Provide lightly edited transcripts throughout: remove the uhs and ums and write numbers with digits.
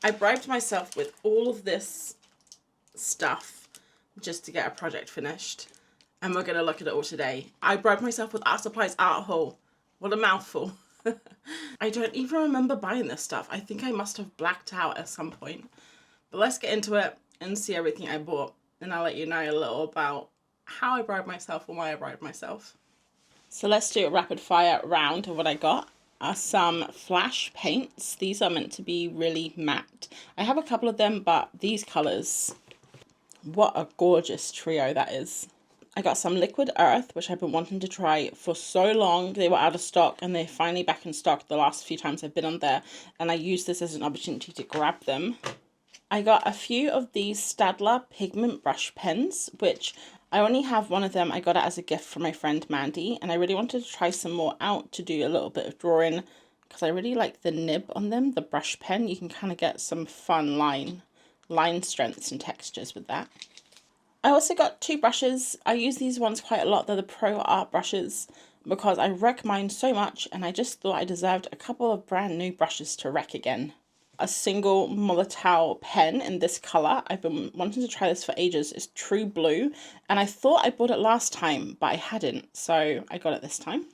I bribed myself with all of this stuff just to get a project finished. And we're going to look at it all today. I bribed myself with art supplies art haul. What a mouthful. I don't even remember buying this stuff. I think I must have blacked out at some point. But let's get into it and see everything I bought. And I'll let you know a little about how I bribed myself or why I bribed myself. So let's do a rapid fire round of what I got. Some flash paints. These are meant to be really matte. I have a couple of them, but these colours, what a gorgeous trio that is. I got some liquid earth, which I've been wanting to try for so long. They were out of stock and they're finally back in stock the last few times I've been on there. And I used this as an opportunity to grab them. I got a few of these Staedtler pigment brush pens, which I only have one of them. I got it as a gift from my friend Mandy. And I really wanted to try some more out to do a little bit of drawing because I really like the nib on them, the brush pen. You can kind of get some fun line strengths and textures with that. I also got two brushes. I use these ones quite a lot. They're the Pro Art brushes because I wreck mine so much and I just thought I deserved a couple of brand new brushes to wreck again. A single Molotow pen in this colour. I've been wanting to try this for ages. It's True Blue and I thought I bought it last time but I hadn't, so I got it this time.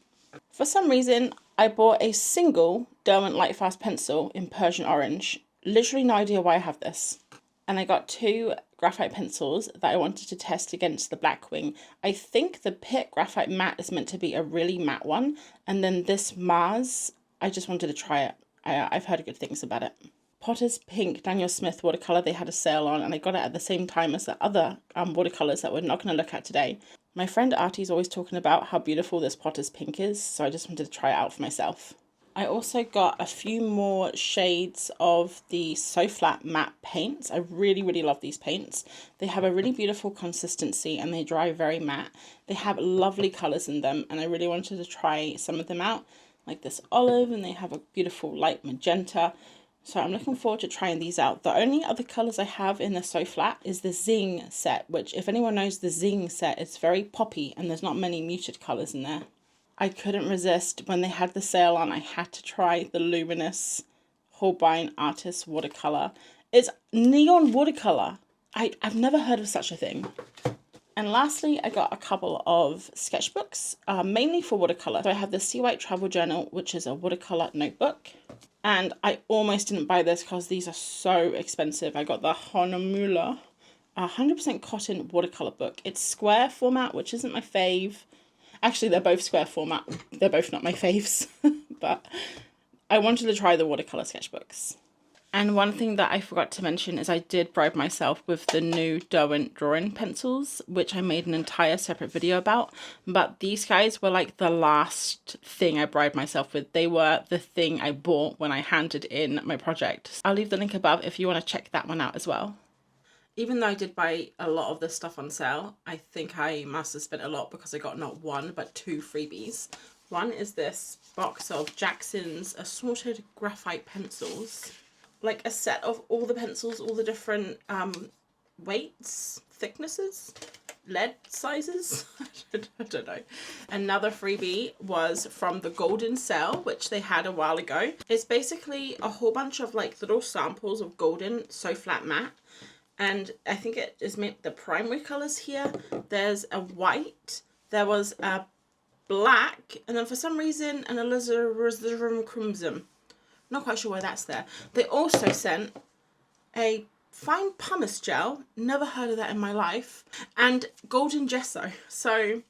For some reason I bought a single Derwent Lightfast pencil in Persian Orange. Literally no idea why I have this. And I got two graphite pencils that I wanted to test against the Blackwing. I think the Pitt Graphite Matte is meant to be a really matte one. And then this Mars, I just wanted to try it. I've heard good things about it. Potter's Pink Daniel Smith watercolour, they had a sale on and I got it at the same time as the other watercolours that we're not going to look at today. My friend Artie's always talking about how beautiful this Potter's Pink is, so I just wanted to try it out for myself. I also got a few more shades of the So Flat matte paints. I really, really love these paints. They have a really beautiful consistency and they dry very matte. They have lovely colours in them and I really wanted to try some of them out, like this olive, and they have a beautiful light magenta. So I'm looking forward to trying these out. The only other colours I have in the So Flat is the Zing set, which if anyone knows the Zing set, it's very poppy and there's not many muted colours in there. I couldn't resist. When they had the sale on, I had to try the Luminous Holbein Artist watercolour. It's neon watercolour. I've never heard of such a thing. And lastly, I got a couple of sketchbooks, mainly for watercolour. So I have the Sea White Travel Journal, which is a watercolour notebook. And I almost didn't buy this because these are so expensive. I got the Honamula 100% cotton watercolour book. It's square format, which isn't my fave. Actually, they're both square format. They're both not my faves, but I wanted to try the watercolour sketchbooks. And one thing that I forgot to mention is I did bribe myself with the new Derwent drawing pencils, which I made an entire separate video about. But these guys were like the last thing I bribed myself with. They were the thing I bought when I handed in my project. I'll leave the link above if you want to check that one out as well. Even though I did buy a lot of this stuff on sale, I think I must have spent a lot because I got not one, but two freebies. One is this box of Jackson's assorted graphite pencils. Like a set of all the pencils, all the different weights, thicknesses, lead sizes. I don't know. Another freebie was from the Golden Cell, which they had a while ago. It's basically a whole bunch of like little samples of Golden So Flat Matte. And I think it is meant the primary colours here. There's a white, there was a black, and then for some reason an alizarin crimson. Not quite sure why that's there. They also sent a fine pumice gel, never heard of that in my life, and golden gesso. So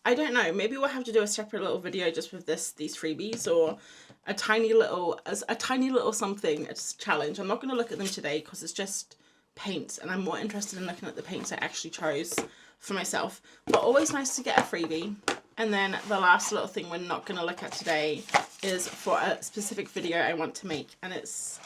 I don't know, maybe we'll have to do a separate little video just with these freebies, or a tiny little something, it's a challenge. I'm not going to look at them today because it's just paints and I'm more interested in looking at the paints I actually chose for myself. But always nice to get a freebie. And then the last little thing we're not going to look at today is for a specific video I want to make, and it's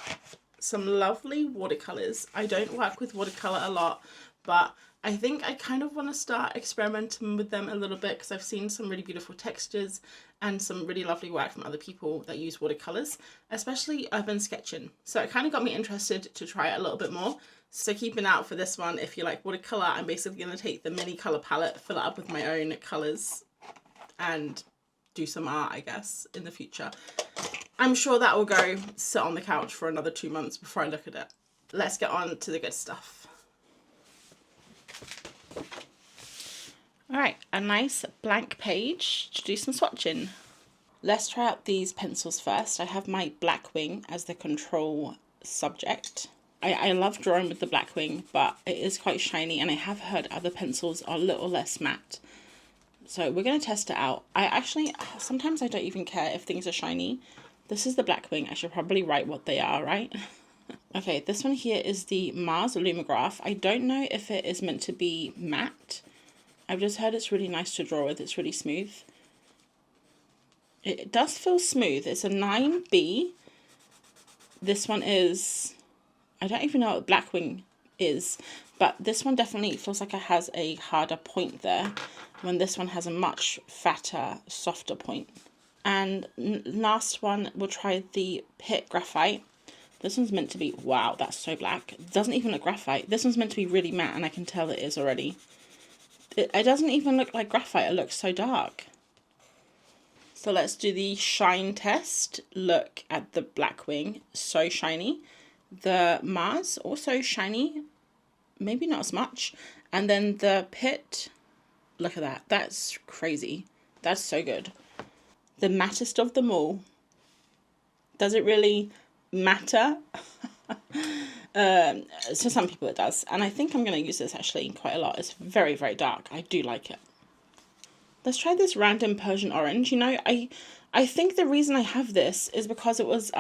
some lovely watercolors. I don't work with watercolor a lot, but I think I kind of want to start experimenting with them a little bit because I've seen some really beautiful textures and some really lovely work from other people that use watercolors, especially urban sketching. So it kind of got me interested to try it a little bit more. So keep an eye out for this one. If you like watercolor, I'm basically going to take the mini color palette, fill it up with my own colors, and do some art, I guess, in the future. I'm sure that will go sit on the couch for another 2 months before I look at it. Let's get on to the good stuff. All right, a nice blank page to do some swatching. Let's try out these pencils first. I have my Blackwing as the control subject. I love drawing with the Blackwing, but it is quite shiny, and I have heard other pencils are a little less matte. So we're going to test it out. Sometimes I don't even care if things are shiny. This is the Blackwing. I should probably write what they are, right? Okay, this one here is the Mars Lumograph. I don't know if it is meant to be matte. I've just heard it's really nice to draw with. It's really smooth. It does feel smooth. It's a 9B. This one is, I don't even know what Blackwing is, but this one definitely feels like it has a harder point there, when this one has a much fatter, softer point. And last one, we'll try the Pit Graphite. This one's meant to be, wow, that's so black. It doesn't even look graphite. This one's meant to be really matte, and I can tell it is already. It doesn't even look like graphite. It looks so dark. So let's do the shine test. Look at the Blackwing, so shiny. The Mars, also shiny, maybe not as much. And then the Pit, look at that. That's crazy. That's so good. The mattest of them all. Does it really matter? To some people it does. And I think I'm going to use this actually quite a lot. It's very, very dark. I do like it. Let's try this random Persian orange. You know, I think the reason I have this is because it was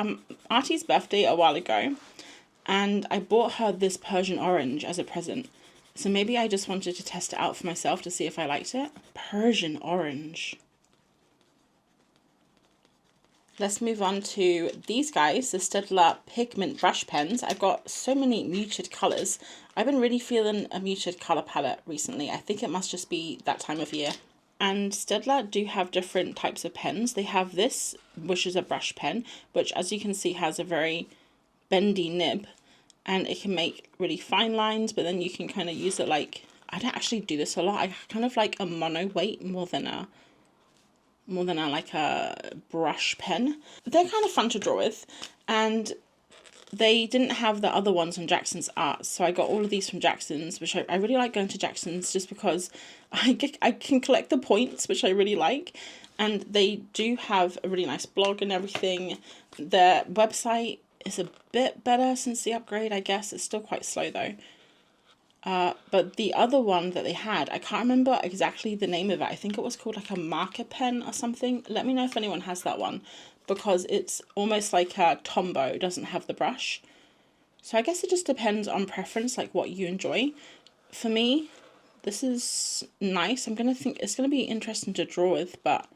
Artie's birthday a while ago, and I bought her this Persian orange as a present. So maybe I just wanted to test it out for myself to see if I liked it. Persian orange. Let's move on to these guys, the Staedtler Pigment Brush Pens. I've got so many muted colours. I've been really feeling a muted colour palette recently. I think it must just be that time of year. And Staedtler do have different types of pens. They have this, which is a brush pen, which as you can see has a very bendy nib. And it can make really fine lines, but then you can kind of use it like, I don't actually do this a lot. I kind of like a mono weight more than a like a brush pen. They're kind of fun to draw with, and they didn't have the other ones on Jackson's Art, so I got all of these from Jackson's, which I really like going to Jackson's just because I can collect the points, which I really like, and they do have a really nice blog and everything. Their website is a bit better since the upgrade, I guess. It's still quite slow though. But the other one that they had, I can't remember exactly the name of it. I think it was called like a marker pen or something. Let me know if anyone has that one, because it's almost like a Tombow. It doesn't have the brush. So I guess it just depends on preference, like what you enjoy. For me, this is nice. I'm going to think it's going to be interesting to draw with, but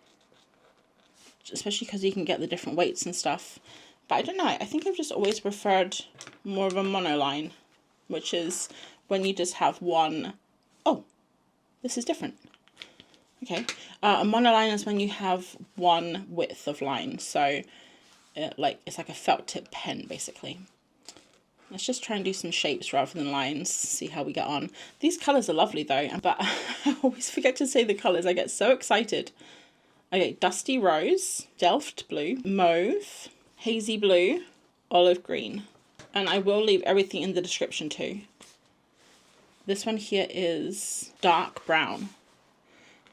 especially because you can get the different weights and stuff. But I don't know. I think I've just always preferred more of a monoline, which is when you just have one. Oh, this is different. Okay. A monoline is when you have one width of line. So it's like a felt tip pen, basically. Let's just try and do some shapes rather than lines, see how we get on. These colours are lovely though, but I always forget to say the colours. I get so excited. Okay, Dusty Rose, Delft Blue, Mauve, Hazy Blue, Olive Green. And I will leave everything in the description too. This one here is Dark Brown.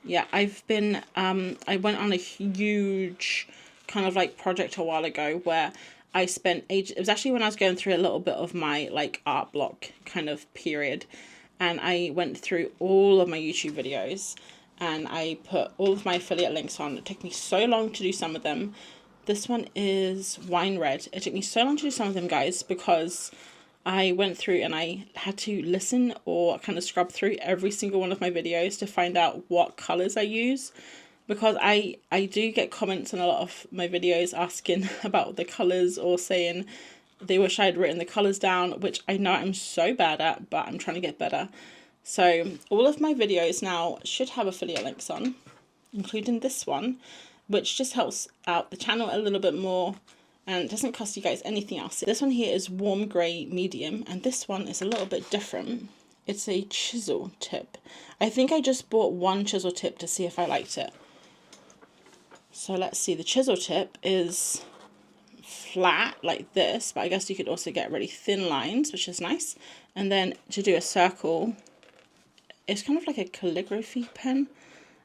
Yeah, I've been, I went on a huge kind of like project a while ago where I spent ages. It was actually when I was going through a little bit of my like art block kind of period, and I went through all of my YouTube videos and I put all of my affiliate links on. It took me so long to do some of them. This one is Wine Red. It took me so long to do some of them, guys, because I went through and I had to listen or kind of scrub through every single one of my videos to find out what colours I use. Because I do get comments on a lot of my videos asking about the colours or saying they wish I had written the colours down, which I know I'm so bad at, but I'm trying to get better. So all of my videos now should have affiliate links on, including this one, which just helps out the channel a little bit more and doesn't cost you guys anything else. This one here is Warm Grey Medium, and this one is a little bit different. It's a chisel tip. I think I just bought one chisel tip to see if I liked it. So let's see, the chisel tip is flat like this, but I guess you could also get really thin lines, which is nice. And then to do a circle, it's kind of like a calligraphy pen.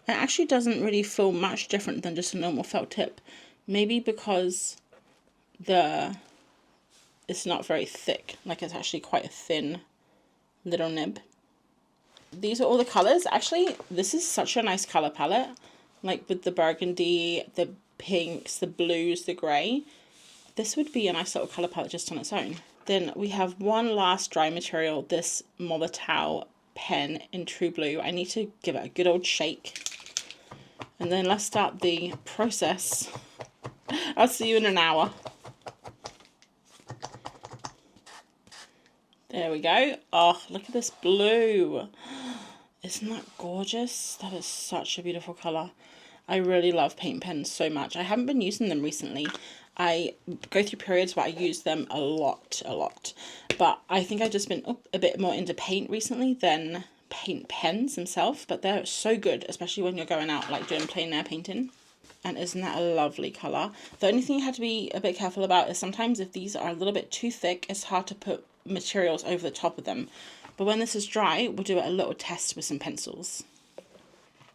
It actually doesn't really feel much different than just a normal felt tip. Maybe because it's not very thick, like it's actually quite a thin little nib. These are all the colors. Actually, this is such a nice color palette, like with the burgundy, the pinks, the blues, the gray. This would be a nice little color palette just on its own. Then we have one last dry material, this Mauve pen in True Blue. I need to give it a good old shake. And then let's start the process. I'll see you in an hour. There we go. Oh, look at this blue. Isn't that gorgeous? That is such a beautiful colour. I really love paint pens so much. I haven't been using them recently. I go through periods where I use them a lot. But I think I've just been a bit more into paint recently than paint pens themselves. But they're so good, especially when you're going out like doing plein air painting. And isn't that a lovely colour? The only thing you have to be a bit careful about is sometimes if these are a little bit too thick, it's hard to put materials over the top of them. But when this is dry, we'll do a little test with some pencils.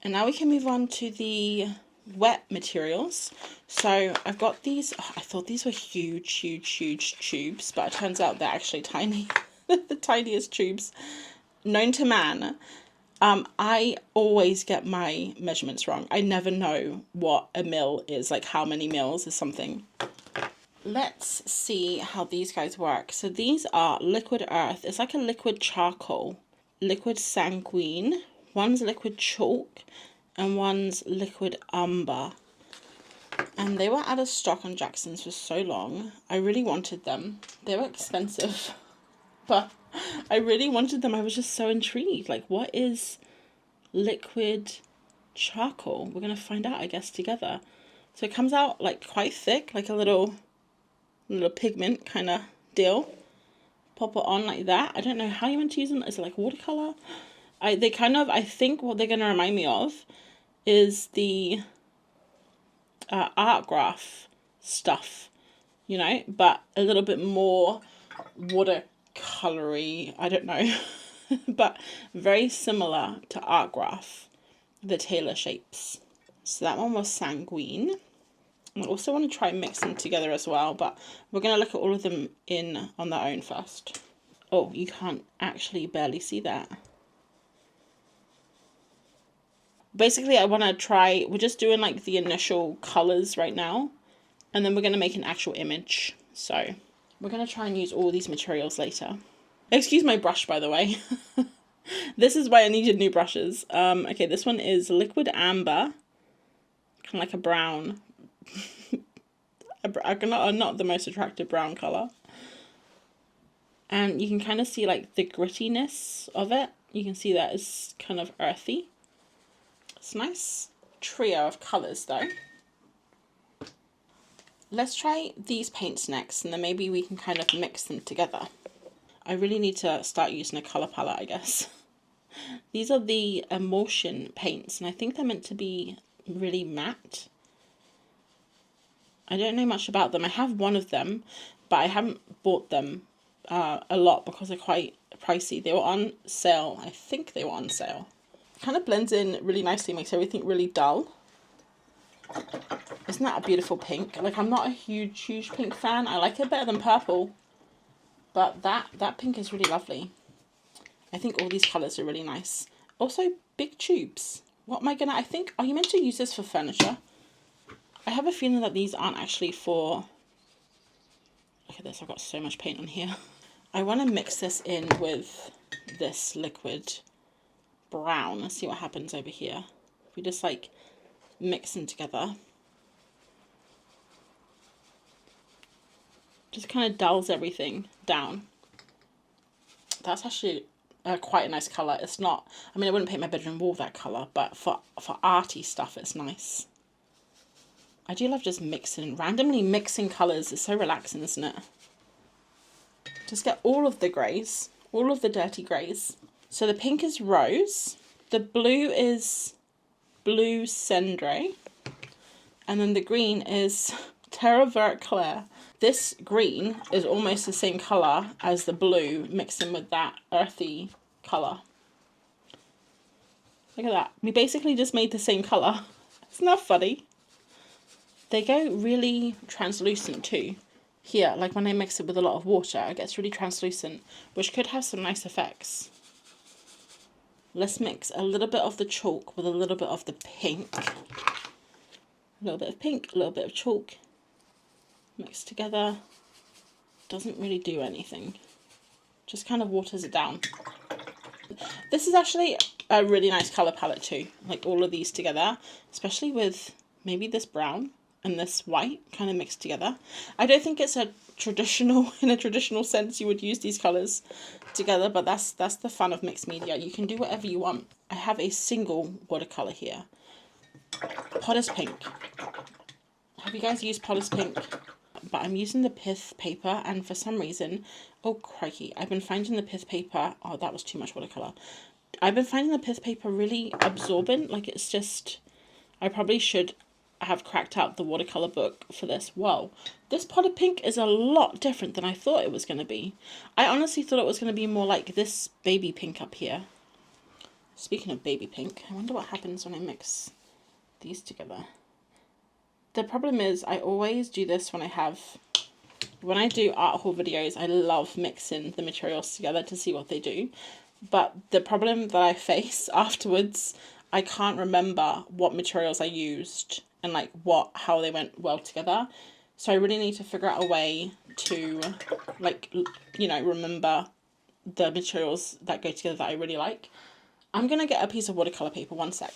And now we can move on to the wet materials. So I've got these. Oh, I thought these were huge tubes, but it turns out they're actually tiny. The tiniest tubes known to man. I always get my measurements wrong. I never know what a mil is, like how many mils is something. Let's see how these guys work. So these are liquid earth. It's like a liquid charcoal, liquid sanguine. One's liquid chalk and one's liquid umber. And they were out of stock on Jackson's for so long. I really wanted them. They were expensive, but I really wanted them. I was just so intrigued. Like, what is liquid charcoal? We're going to find out, I guess, together. So it comes out like quite thick, like a little pigment kind of deal. Pop it on like that. I don't know how you meant to use them. Is it like watercolor? I think what they're going to remind me of is the art graph stuff, you know, but a little bit more watercolory. I don't know, but very similar to art graph, the Taylor shapes. So that one was sanguine. I also want to try and mix them together as well, but we're going to look at all of them on their own first. Oh, you can't actually barely see that. Basically, I want to try, we're just doing like the initial colors right now, and then we're going to make an actual image. So we're going to try and use all these materials later. Excuse my brush, by the way. This is why I needed new brushes. Okay, this one is liquid amber, kind of like a brown. Not the most attractive brown color. And you can kind of see like the grittiness of it. You can see that it's kind of earthy. It's a nice trio of colors though. Let's try these paints next, and then maybe we can kind of mix them together. I really need to start using a color palette, I guess. These are the emulsion paints, and I think they're meant to be really matte. I don't know much about them. I have one of them, but I haven't bought them a lot because they're quite pricey. They were on sale. I think they were on sale. Kind of blends in really nicely, makes everything really dull. Isn't that a beautiful pink? Like, I'm not a huge pink fan. I like it better than purple, but that pink is really lovely. I think all these colours are really nice. Also, big tubes. What am I gonna, I think, are you meant to use this for furniture? I have a feeling that these aren't actually for, look at this, I've got so much paint on here. I want to mix this in with this liquid brown. Let's see what happens over here. We just like mix them together. Just kind of dulls everything down. That's actually quite a nice colour. It's not, I mean, I wouldn't paint my bedroom wall that colour, but for arty stuff, it's nice. I do love just randomly mixing colours. It's so relaxing, isn't it? Just get all of the greys, all of the dirty greys. So the pink is rose, the blue is blue cendre, and then the green is terre vert clair. this green is almost the same colour as the blue mixed in with that earthy colour. Look at that. We basically just made the same colour. Isn't that funny? They go really translucent too. Here, like when I mix it with a lot of water, it gets really translucent, which could have some nice effects. Let's mix a little bit of the chalk with a little bit of the pink. A little bit of pink, a little bit of chalk. Mixed together. Doesn't really do anything. Just kind of waters it down. This is actually a really nice colour palette too. Like all of these together, especially with maybe this brown and this white kind of mixed together. I don't think it's a traditional, in a traditional sense, you would use these colours together, but that's the fun of mixed media. You can do whatever you want. I have a single watercolour here. Potter's Pink. Have you guys used Potter's Pink? But I'm using the Pith paper, and for some reason, oh crikey, I've been finding the Pith paper, oh that was too much watercolour. I've been finding the Pith paper really absorbent, like it's just, I probably should have cracked out the watercolour book for this. Whoa, this pot of pink is a lot different than I thought it was going to be. I honestly thought it was going to be more like this baby pink up here. Speaking of baby pink, I wonder what happens when I mix these together. The problem is I always do this when I do art haul videos. I love mixing the materials together to see what they do. But the problem that I face afterwards, I can't remember what materials I used and like how they went well together. So I really need to figure out a way to like, you know, remember the materials that go together that I really like. I'm going to get a piece of watercolour paper, one sec.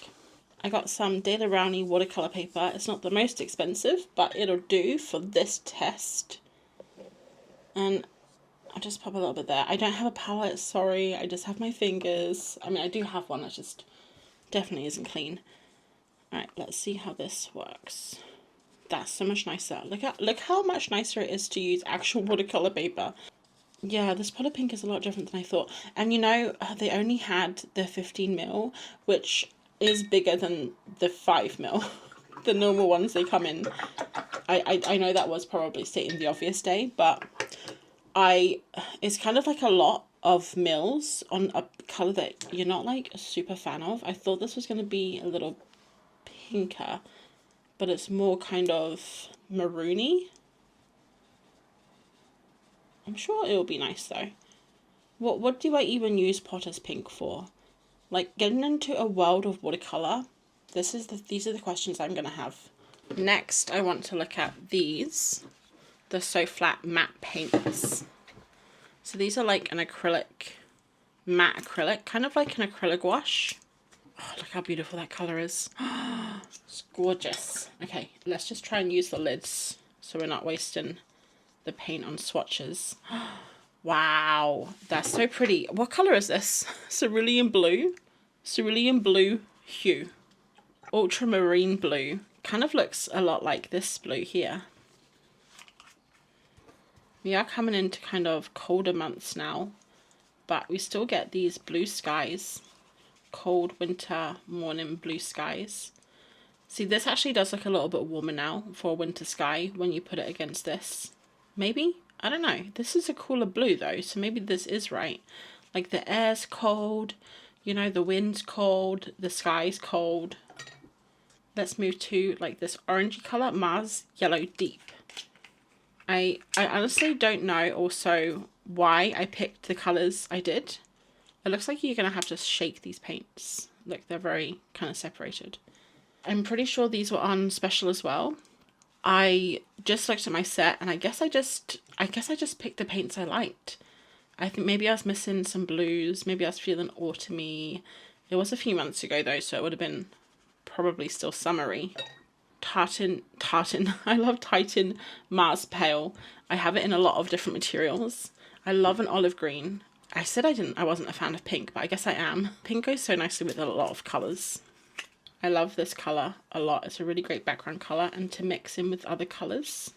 I got some De La Rowney watercolour paper. It's not the most expensive, but it'll do for this test. And I'll just pop a little bit there. I don't have a palette, sorry. I just have my fingers. I mean, I do have one, that just definitely isn't clean. Alright, let's see how this works. That's so much nicer. Look how much nicer it is to use actual watercolour paper. Yeah, this pot of pink is a lot different than I thought. And you know, they only had the 15mm, which is bigger than the 5mm. The normal ones they come in. I know that was probably stating the obvious day, but it's kind of like a lot of mils on a colour that you're not like a super fan of. I thought this was going to be a little pinker, but it's more kind of maroony. I'm sure it'll be nice though. What do I even use Potter's Pink for? Like getting into a world of watercolour. These are the questions I'm gonna have. Next, I want to look at these, the So Flat matte paints. So these are like an acrylic, matte acrylic, kind of like an acrylic gouache. Oh, look how beautiful that colour is. It's gorgeous. Okay, let's just try and use the lids so we're not wasting the paint on swatches. Wow, that's so pretty. What colour is this? Cerulean blue. Cerulean blue hue. Ultramarine blue. Kind of looks a lot like this blue here. We are coming into kind of colder months now, but we still get these blue skies. Cold winter morning blue skies. See, this actually does look a little bit warmer now for a winter sky when you put it against this. Maybe? I don't know. This is a cooler blue though, so maybe this is right. Like the air's cold, you know, the wind's cold, the sky's cold. Let's move to like this orangey colour, Mars Yellow Deep. I honestly don't know also why I picked the colours I did. It looks like you're going to have to shake these paints. Look, they're very kind of separated. I'm pretty sure these were on special as well. I just looked at my set and I guess I just picked the paints I liked. I think maybe I was missing some blues. Maybe I was feeling autumny. It was a few months ago though, so it would have been probably still summery. Tartan, I love Titan Mars Pale. I have it in a lot of different materials. I love an olive green. I said I wasn't a fan of pink, but I guess I am. Pink goes so nicely with a lot of colours. I love this colour a lot. It's a really great background colour, and to mix in with other colours.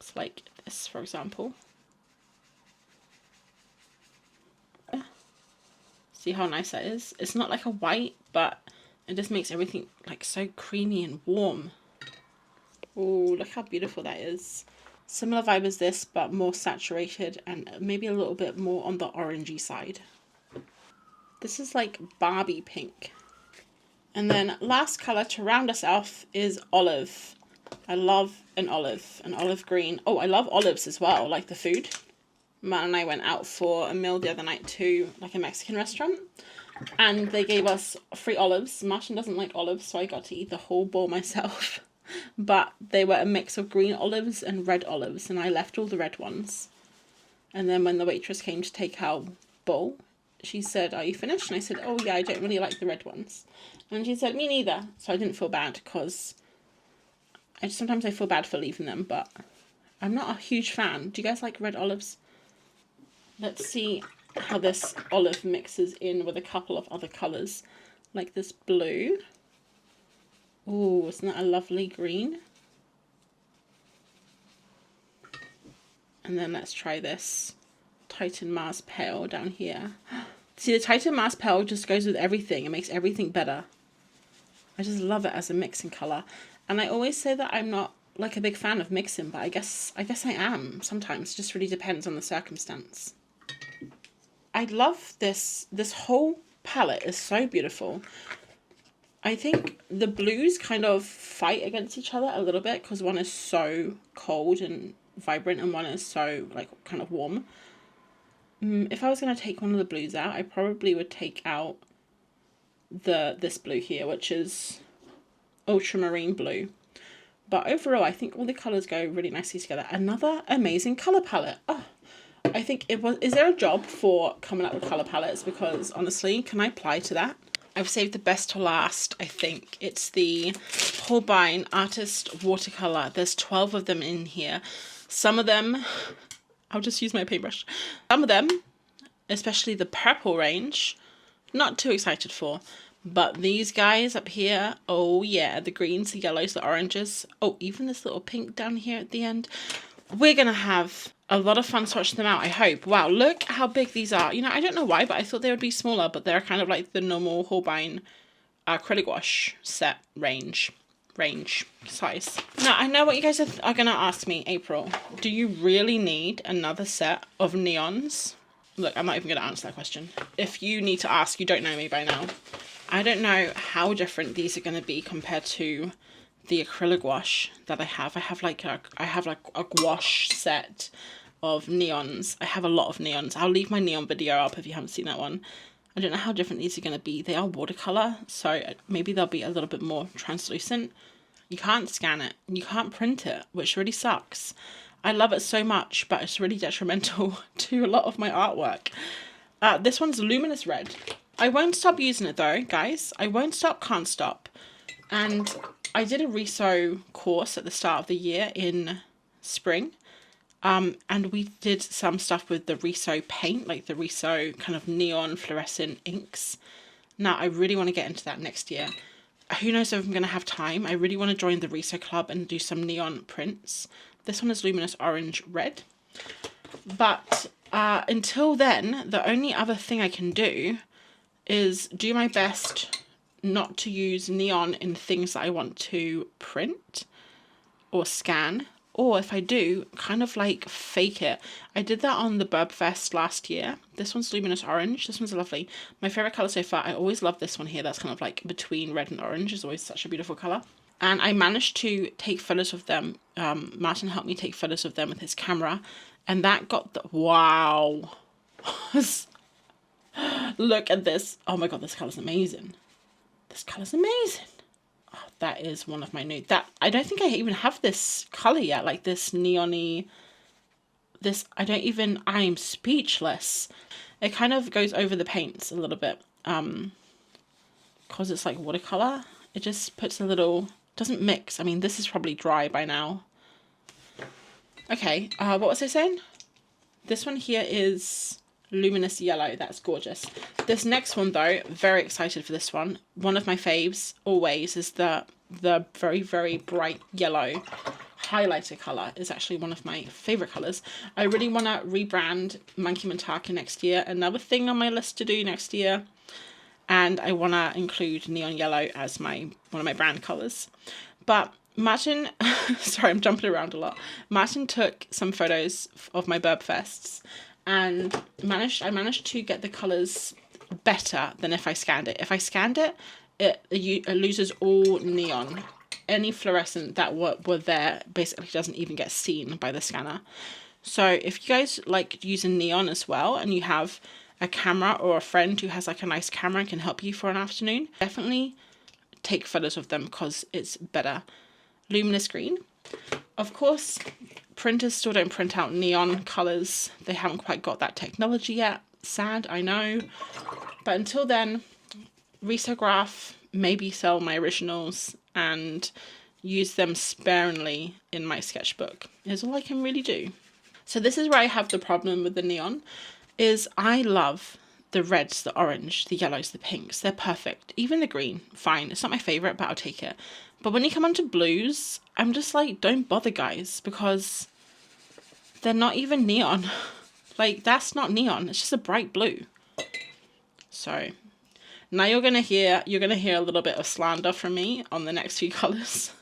It's like this, for example. See how nice that is? It's not like a white, but it just makes everything like so creamy and warm. Oh, look how beautiful that is. Similar vibe as this, but more saturated and maybe a little bit more on the orangey side. This is like Barbie pink. And then last colour to round us off is olive. I love an olive green. Oh, I love olives as well, like the food. Matt and I went out for a meal the other night to like a Mexican restaurant. And they gave us free olives. Martin doesn't like olives, so I got to eat the whole bowl myself. But they were a mix of green olives and red olives, and I left all the red ones. And then when the waitress came to take our bowl, she said, "Are you finished?" And I said, "Oh yeah, I don't really like the red ones." And she said, "Me neither." So I didn't feel bad, because sometimes I feel bad for leaving them, but I'm not a huge fan. Do you guys like red olives? Let's see how this olive mixes in with a couple of other colours, like this blue. Oh, isn't that a lovely green? And then let's try this Titan Mars Pale down here. See, the Titan Mars Pale just goes with everything. It makes everything better. I just love it as a mixing colour. And I always say that I'm not like a big fan of mixing, but I guess I am sometimes. It just really depends on the circumstance. I love this. This whole palette is so beautiful. I think the blues kind of fight against each other a little bit, because one is so cold and vibrant and one is so like kind of warm. If I was going to take one of the blues out, I probably would take out this blue here, which is Ultramarine blue. But overall, I think all the colours go really nicely together. Another amazing colour palette. Oh, I think it was... Is there a job for coming up with colour palettes? Because honestly, can I apply to that? I've saved the best to last, I think. It's the Holbein Artist Watercolour. There's 12 of them in here. Some of them... I'll just use my paintbrush. Some of them, especially the purple range, not too excited for. But these guys up here, oh yeah, the greens, the yellows, the oranges. Oh, even this little pink down here at the end. We're going to have a lot of fun swatching them out, I hope. Wow, look how big these are. You know, I don't know why, but I thought they would be smaller, but they're kind of like the normal Holbein acrylic wash set range size. Now, I know what you guys are going to ask me, April. Do you really need another set of neons? Look, I'm not even going to answer that question. If you need to ask, you don't know me by now. I don't know how different these are going to be compared to the acrylic wash that I have. I have like a gouache set of neons. I have a lot of neons. I'll leave my neon video up if you haven't seen that one. I don't know how different these are going to be. They are watercolor, so maybe they'll be a little bit more translucent. You can't scan it. You can't print it, which really sucks. I love it so much, but it's really detrimental to a lot of my artwork. This one's Luminous Red. I won't stop using it though, guys. I won't stop, can't stop. And I did a Riso course at the start of the year in spring. And we did some stuff with the Riso paint, like the Riso kind of neon fluorescent inks. Now, I really want to get into that next year. Who knows if I'm going to have time. I really want to join the Riso club and do some neon prints. This one is Luminous Orange Red. But until then, the only other thing I can do is do my best not to use neon in things that I want to print or scan. Or if I do, kind of like fake it. I did that on the Burb Fest last year. This one's Luminous Orange. This one's lovely. My favourite colour so far. I always love this one here. That's kind of like between red and orange. It's always such a beautiful colour. And I managed to take photos of them. Martin helped me take photos of them with his camera. And that got the... Wow. Look at this. Oh my god, this colour's amazing. This colour's amazing. Oh, that is one of my new... I don't think I even have this colour yet. Like this neon-y... I'm speechless. It kind of goes over the paints a little bit. Because it's like watercolour. It just puts a little... Doesn't mix. I mean, this is probably dry by now. Okay, what was I saying? This one here is Luminous Yellow. That's gorgeous. This next one, though, very excited for this one. One of my faves, always, is the very, very bright yellow highlighter colour. Is actually one of my favourite colours. I really want to rebrand monkeymintaka next year. Another thing on my list to do next year. And I want to include neon yellow as one of my brand colours. But Martin, sorry, I'm jumping around a lot. Martin took some photos of my Burb Fests and I managed to get the colours better than if I scanned it. If I scanned it, it loses all neon. Any fluorescent that were there basically doesn't even get seen by the scanner. So if you guys like using neon as well and you have a camera or a friend who has like a nice camera and can help you for an afternoon, definitely take photos of them because it's better. Luminous green. Of course, printers still don't print out neon colours. They haven't quite got that technology yet. Sad, I know. But until then, risograph, maybe sell my originals and use them sparingly in my sketchbook is all I can really do. So this is where I have the problem with the neon, is I love the reds, the orange, the yellows, the pinks. They're perfect. Even the green, fine. It's not my favourite, but I'll take it. But when you come onto blues, I'm just like, don't bother, guys, because they're not even neon. Like, that's not neon. It's just a bright blue. So now you're gonna hear a little bit of slander from me on the next few colours.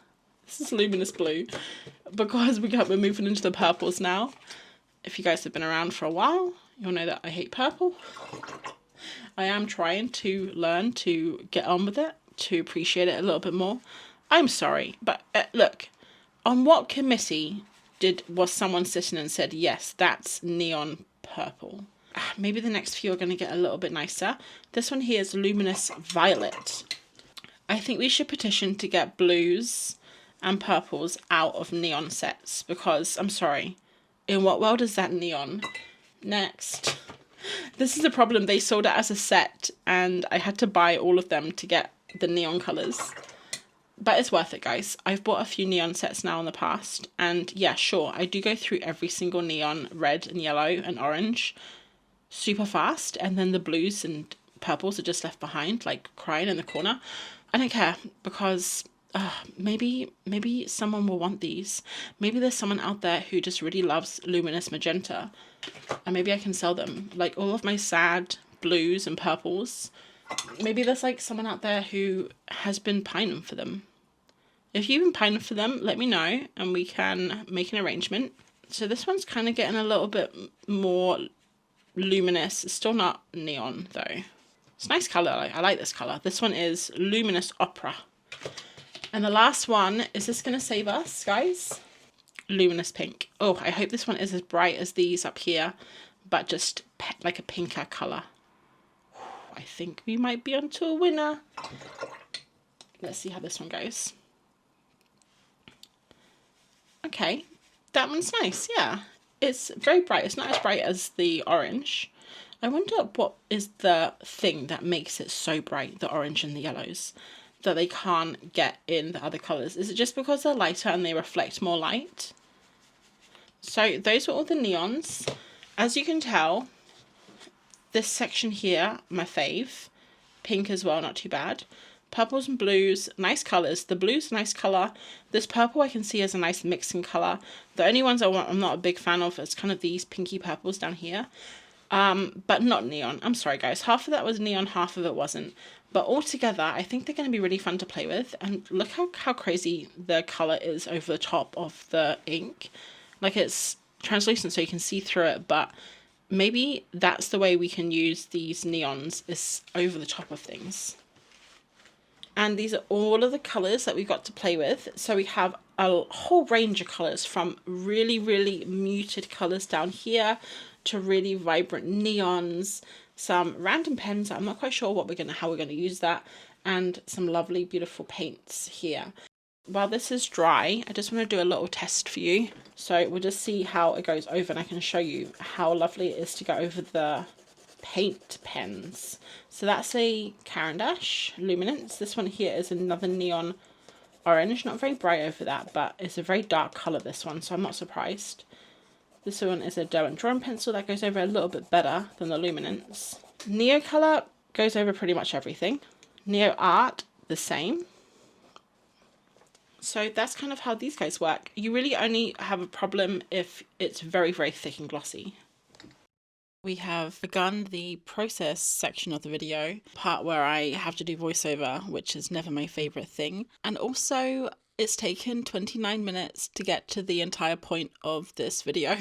This is luminous blue because we're moving into the purples now. If you guys have been around for a while, you'll know that I hate purple. I am trying to learn to get on with it, to appreciate it a little bit more. I'm sorry, but look, on what committee was someone sitting and said, yes, that's neon purple? Maybe the next few are going to get a little bit nicer. This one here is luminous violet. I think we should petition to get blues and purples out of neon sets because, I'm sorry, in what world is that neon? Next. This is the problem. They sold it as a set and I had to buy all of them to get the neon colours. But it's worth it, guys. I've bought a few neon sets now in the past. And yeah, sure, I do go through every single neon red and yellow and orange super fast. And then the blues and purples are just left behind, like crying in the corner. I don't care because maybe someone will want these. Maybe there's someone out there who just really loves luminous magenta. And maybe I can sell them. Like all of my sad blues and purples. Maybe there's like someone out there who has been pining for them. If you've been pining for them, let me know and we can make an arrangement. So this one's kind of getting a little bit more luminous. It's still not neon though. It's a nice colour. I like this colour. This one is Luminous Opera. And the last one, is this going to save us, guys? Luminous Pink. Oh, I hope this one is as bright as these up here, but just like a pinker colour. I think we might be onto a winner. Let's see how this one goes. Okay, that one's nice, yeah. It's very bright. It's not as bright as the orange. I wonder what is the thing that makes it so bright, the orange and the yellows, that they can't get in the other colours. Is it just because they're lighter and they reflect more light? So those were all the neons. As you can tell, this section here, my fave. Pink as well, not too bad. Purples and blues, nice colours. The blue's a nice colour. This purple I can see as a nice mixing colour. The only ones I'm not a big fan of is kind of these pinky purples down here. But not neon. I'm sorry guys, half of that was neon, half of it wasn't. But all together, I think they're going to be really fun to play with. And look how crazy the colour is over the top of the ink. Like it's translucent so you can see through it, but maybe that's the way we can use these neons, is over the top of things. And these are all of the colours that we've got to play with. So we have a whole range of colours, from really, really muted colours down here to really vibrant neons, some random pens. I'm not quite sure how we're gonna use that, and some lovely, beautiful paints here. While this is dry, I just want to do a little test for you. So we'll just see how it goes over, and I can show you how lovely it is to go over the paint pens. So that's a Caran d'Ache Luminance. This one here is another neon orange, not very bright over that, but it's a very dark colour, this one, so I'm not surprised. This one is a Derwent drawing pencil that goes over a little bit better than the Luminance. Neo Colour goes over pretty much everything. Neo Art, the same. So that's kind of how these guys work. You really only have a problem if it's very, very thick and glossy. We have begun the process section of the video, part where I have to do voiceover, which is never my favourite thing. And also, It's taken 29 minutes to get to the entire point of this video,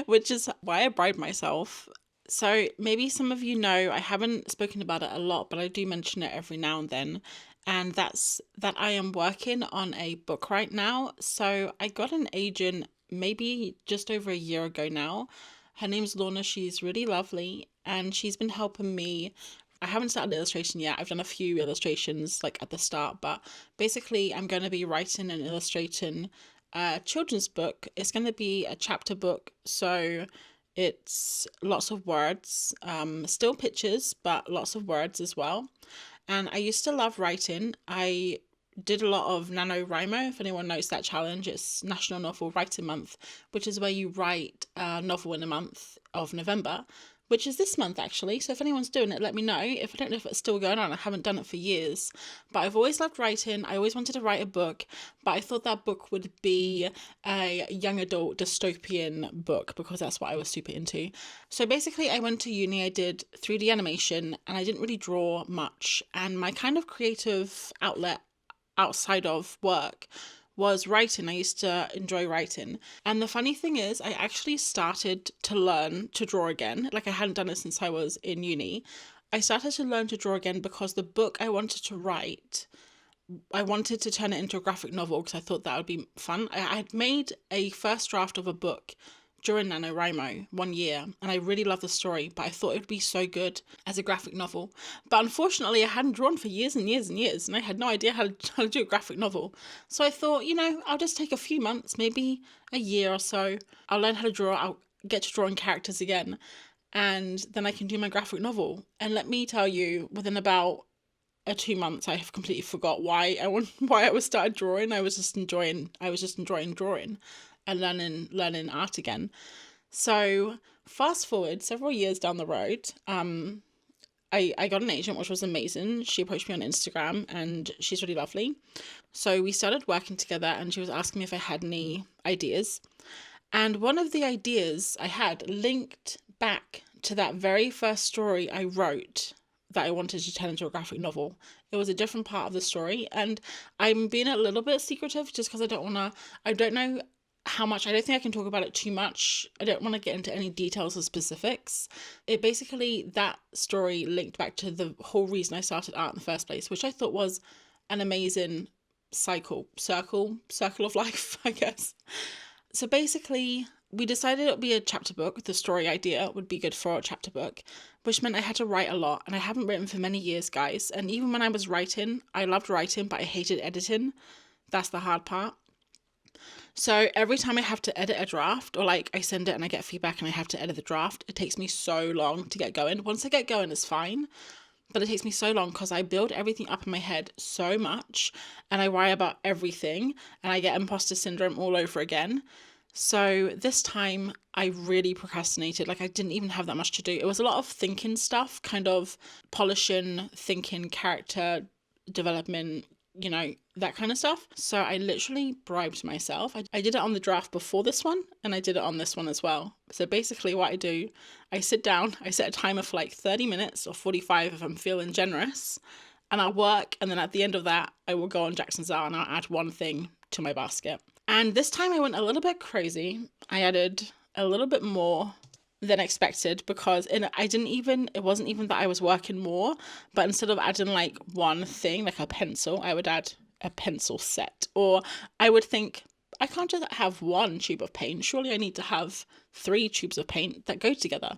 which is why I bribed myself. So maybe some of you know, I haven't spoken about it a lot, but I do mention it every now and then. And that's that I am working on a book right now. So I got an agent maybe just over a year ago now. Her name's Lorna. She's really lovely, and she's been helping me. I haven't started illustration yet. I've done a few illustrations like at the start, but basically I'm going to be writing and illustrating a children's book. It's going to be a chapter book, so it's lots of words, still pictures, but lots of words as well. And I used to love writing. I did a lot of NaNoWriMo, if anyone knows that challenge. It's National Novel Writing Month, which is where you write a novel in a month of November, which is this month actually. So if anyone's doing it, let me know. If I don't know if it's still going on, I haven't done it for years. But I've always loved writing. I always wanted to write a book, but I thought that book would be a young adult dystopian book because that's what I was super into. So basically I went to uni, I did 3D animation, and I didn't really draw much. And my kind of creative outlet outside of work was writing. I used to enjoy writing. And the funny thing is, I actually started to learn to draw again. Like, I hadn't done it since I was in uni. I started to learn to draw again because the book I wanted to write, I wanted to turn it into a graphic novel because I thought that would be fun. I had made a first draft of a book during NaNoWriMo 1 year, and I really loved the story, but I thought it would be so good as a graphic novel. But unfortunately, I hadn't drawn for years and years and years, and I had no idea how to do a graphic novel. So I thought, I'll just take a few months, maybe a year or so. I'll learn how to draw, I'll get to drawing characters again, and then I can do my graphic novel. And let me tell you, within about 2 months, I have completely forgot why I was started drawing. I was just enjoying drawing and learning art again. So fast forward several years down the road, I got an agent, which was amazing. She approached me on Instagram, and she's really lovely. So we started working together, and she was asking me if I had any ideas. And one of the ideas I had linked back to that very first story I wrote that I wanted to turn into a graphic novel. It was a different part of the story, and I'm being a little bit secretive just because I don't know how much. I don't think I can talk about it too much. I don't want to get into any details or specifics. That story linked back to the whole reason I started art in the first place, which I thought was an amazing circle of life, I guess. So basically, we decided it would be a chapter book. The story idea would be good for a chapter book, which meant I had to write a lot, and I haven't written for many years, guys. And even when I was writing, I loved writing, but I hated editing. That's the hard part. So every time I have to edit a draft, or like I send it and I get feedback and I have to edit the draft, it takes me so long to get going. Once I get going, it's fine, but it takes me so long because I build everything up in my head so much, and I worry about everything, and I get imposter syndrome all over again. So this time I really procrastinated. Like, I didn't even have that much to do. It was a lot of thinking stuff, kind of polishing, thinking, character development, that kind of stuff. So I literally bribed myself. I did it on the draft before this one, and I did it on this one as well. So basically what I do, I sit down, I set a timer for like 30 minutes or 45 if I'm feeling generous, and I'll work, and then at the end of that, I will go on Jackson's Art and I'll add one thing to my basket. And this time I went a little bit crazy. I added a little bit more than expected because it wasn't even that I was working more, but instead of adding like one thing, like a pencil, I would add a pencil set. Or I would think, I can't just have one tube of paint. Surely I need to have 3 tubes of paint that go together.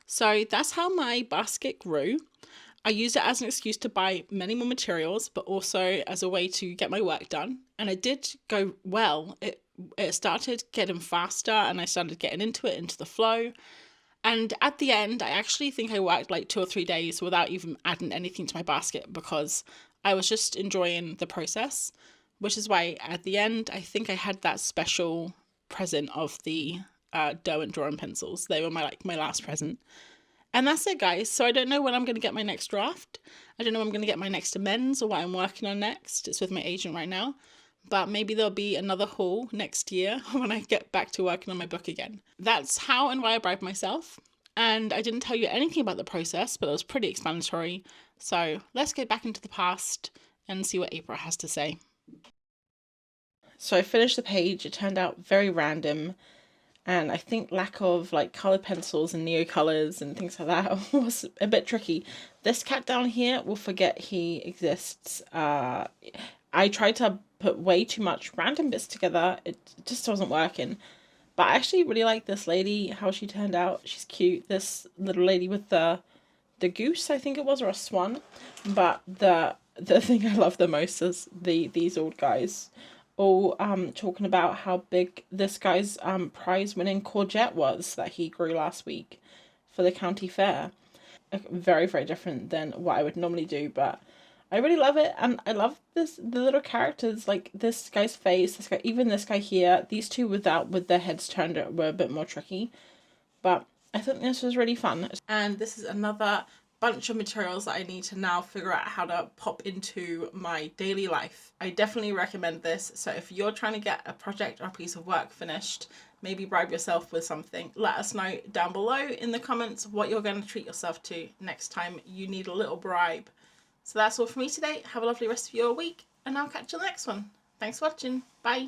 So that's how my basket grew. I used it as an excuse to buy many more materials, but also as a way to get my work done. And it did go well. It started getting faster, and I started getting into the flow. And at the end, I actually think I worked like 2 or 3 days without even adding anything to my basket because I was just enjoying the process, which is why at the end, I think I had that special present of the Derwent drawing pencils. They were my last present. And that's it, guys. So I don't know when I'm going to get my next draft. I don't know when I'm going to get my next amends or what I'm working on next. It's with my agent right now. But maybe there'll be another haul next year when I get back to working on my book again. That's how and why I bribed myself. And I didn't tell you anything about the process, but it was pretty explanatory. So let's get back into the past and see what April has to say. So I finished the page. It turned out very random. And I think lack of like colored pencils and neo colors and things like that was a bit tricky. This cat down here will forget he exists. I tried to put way too much random bits together. It just wasn't working. But I actually really like this lady, how she turned out. She's cute. This little lady with the goose, I think it was, or a swan. But the thing I love the most is these old guys all talking about how big this guy's prize winning courgette was that he grew last week for the county fair. Very, very different than what I would normally do, but I really love it. And I love the little characters, like this guy's face, this guy, even this guy here. These two with their heads turned were a bit more tricky, but I think this was really fun. And this is another bunch of materials that I need to now figure out how to pop into my daily life. I definitely recommend this. So if you're trying to get a project or a piece of work finished, maybe bribe yourself with something. Let us know down below in the comments what you're going to treat yourself to next time you need a little bribe. So that's all for me today. Have a lovely rest of your week, and I'll catch you in the next one. Thanks for watching. Bye.